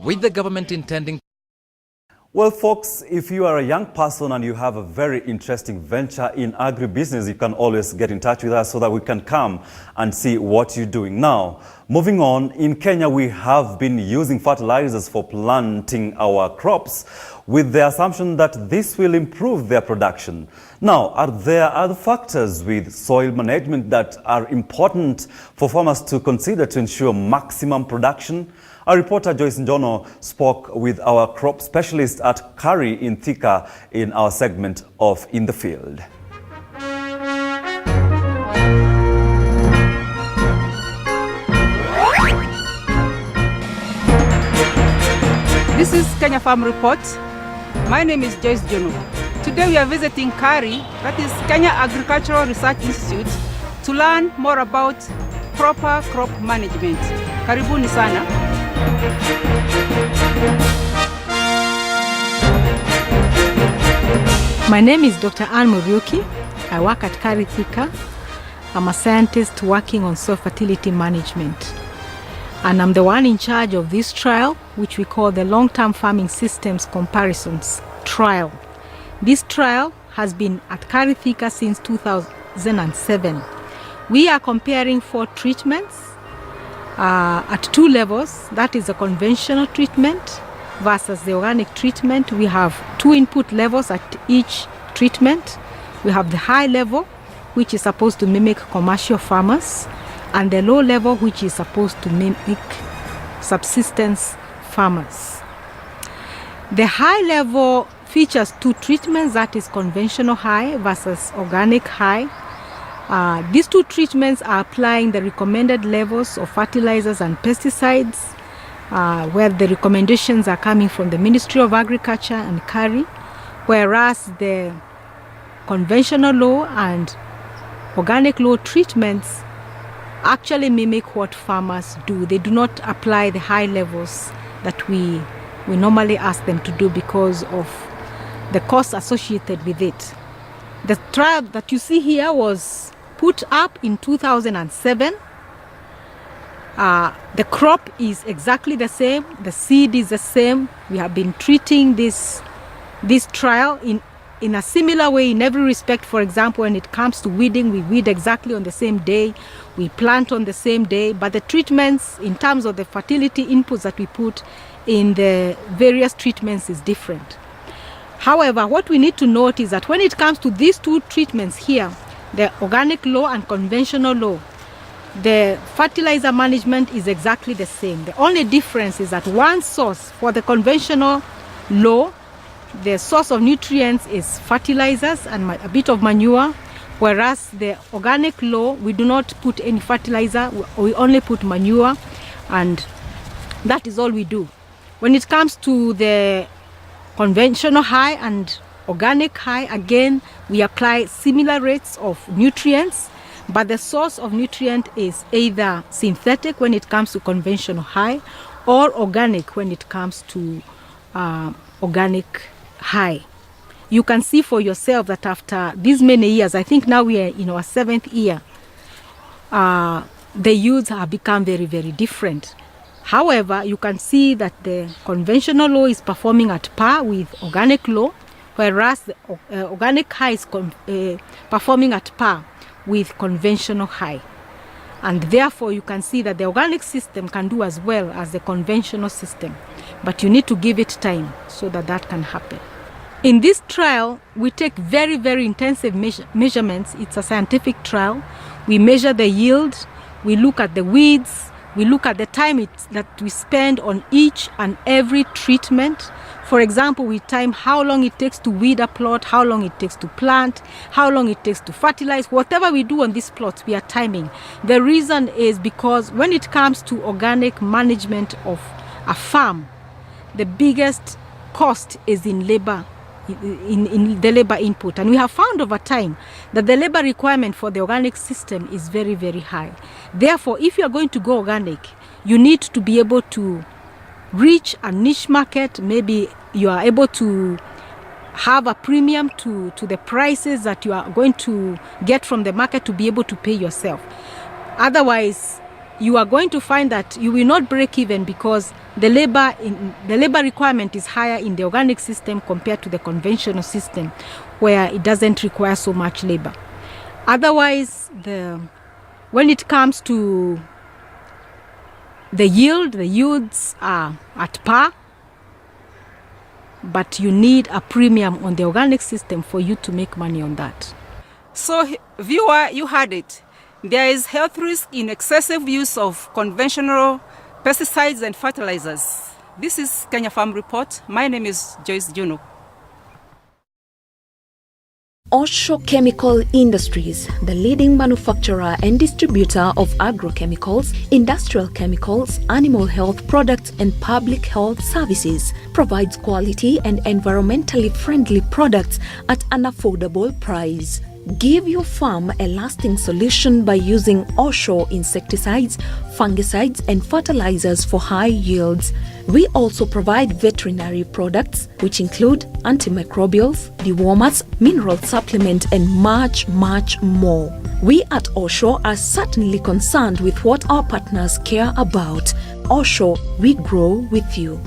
with the government intending. Well, folks, if you are a young person and you have a very interesting venture in agribusiness, you can always get in touch with us so that we can come and see what you're doing. Now, moving on, in Kenya, we have been using fertilizers for planting our crops with the assumption that this will improve their production. Now, are there other factors with soil management that are important for farmers to consider to ensure maximum production? Our reporter Joyce Njono spoke with our crop specialist at KARI in Thika in our segment of In the Field. This is Kenya Farm Report. My name is Joyce Njono. Today we are visiting KARI, that is Kenya Agricultural Research Institute, to learn more about proper crop management. Karibuni sana. My name is Dr. Anne Muriuki. I work at KARI Thika. I'm a scientist working on soil fertility management. And I'm the one in charge of this trial, which we call the Long-Term Farming Systems Comparisons Trial. This trial has been at KARI Thika since 2007. We are comparing 4 treatments at 2 levels. That is a conventional treatment versus the organic treatment. We have 2 input levels at each treatment. We have the high level, which is supposed to mimic commercial farmers, and the low level, which is supposed to mimic subsistence farmers. The high level features 2 treatments, that is conventional high versus organic high. These 2 treatments are applying the recommended levels of fertilizers and pesticides, where the recommendations are coming from the Ministry of Agriculture and KARI, whereas the conventional low and organic low treatments actually mimic what farmers do. They do not apply the high levels that we normally ask them to do because of the cost associated with it. The trial that you see here was put up in 2007. The crop is exactly the same. The seed is the same. We have been treating this trial in a similar way in every respect. For example, when it comes to weeding, we weed exactly on the same day. We plant on the same day. But the treatments, in terms of the fertility inputs that we put in the various treatments, is different. However, what we need to note is that when it comes to these 2 treatments here, the organic low and conventional low, the fertilizer management is exactly the same. The only difference is that one source for the conventional low, the source of nutrients is fertilizers and a bit of manure, whereas the organic low, we do not put any fertilizer, we only put manure, and that is all we do. When it comes to the conventional high and organic high, again, we apply similar rates of nutrients, but the source of nutrient is either synthetic when it comes to conventional high or organic when it comes to organic high. You can see for yourself that after these many years, I think now we are in our 7th year, the yields have become very, very different. However, you can see that the conventional low is performing at par with organic low, whereas the organic high is performing at par with conventional high. And therefore, you can see that the organic system can do as well as the conventional system, but you need to give it time so that that can happen. In this trial, we take very, very intensive measurements. It's a scientific trial. We measure the yield, we look at the weeds, we look at the time that we spend on each and every treatment. For example, we time how long it takes to weed a plot, how long it takes to plant, how long it takes to fertilize. Whatever we do on these plots, we are timing. The reason is because when it comes to organic management of a farm, the biggest cost is in labor, in the labor input. And we have found over time that the labor requirement for the organic system is very, very high. Therefore, if you are going to go organic, you need to be able to reach a niche market. Maybe you are able to have a premium to the prices that you are going to get from the market to be able to pay yourself. Otherwise, you are going to find that you will not break even because the labor requirement is higher in the organic system compared to the conventional system, where it doesn't require so much labor. Otherwise, when it comes to the yields are at par, but you need a premium on the organic system for you to make money on that. So, viewer, you heard it. There is health risk in excessive use of conventional pesticides and fertilizers. This is Kenya Farm Report. My name is Joyce Juno. Osho Chemical Industries, the leading manufacturer and distributor of agrochemicals, industrial chemicals, animal health products and public health services, provides quality and environmentally friendly products at an affordable price. Give your farm a lasting solution by using Osho insecticides, fungicides and fertilizers for high yields. We also provide veterinary products which include antimicrobials, dewormers, mineral supplement and much more. We at Osho are certainly concerned with what our partners care about. Osho, we grow with you.